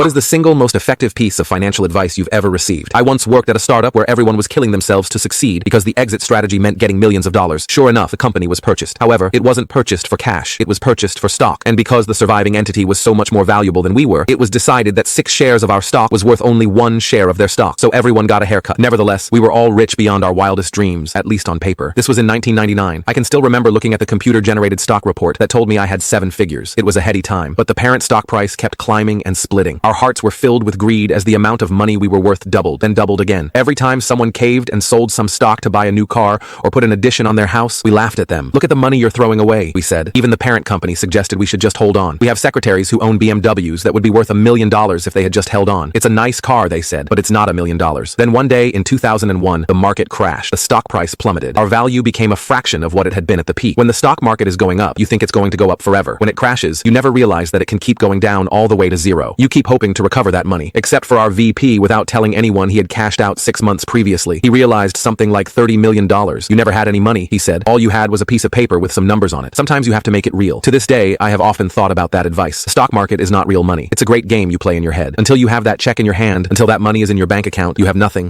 What is the single most effective piece of financial advice you've ever received? I once worked at a startup where everyone was killing themselves to succeed because the exit strategy meant getting millions of dollars. Sure enough, the company was purchased. However, it wasn't purchased for cash. It was purchased for stock. And because the surviving entity was so much more valuable than we were, it was decided that 6 shares of our stock was worth only 1 share of their stock. So everyone got a haircut. Nevertheless, we were all rich beyond our wildest dreams, at least on paper. This was in 1999. I can still remember looking at the computer-generated stock report that told me I had 7 figures. It was a heady time, but the parent stock price kept climbing and splitting. Our hearts were filled with greed as the amount of money we were worth doubled, then doubled again. Every time someone caved and sold some stock to buy a new car or put an addition on their house, we laughed at them. Look at the money you're throwing away, we said. Even the parent company suggested we should just hold on. We have secretaries who own BMWs that would be worth $1 million if they had just held on. It's a nice car, they said, but it's not $1 million. Then one day in 2001, the market crashed. The stock price plummeted. Our value became a fraction of what it had been at the peak. When the stock market is going up, you think it's going to go up forever. When it crashes, you never realize that it can keep going down all the way to zero. You keep hoping to recover that money. Except for our VP, without telling anyone he had cashed out 6 months previously. He realized something like $30 million. You never had any money, he said. All you had was a piece of paper with some numbers on it. Sometimes you have to make it real. To this day, I have often thought about that advice. The stock market is not real money. It's a great game you play in your head. Until you have that check in your hand, until that money is in your bank account, you have nothing.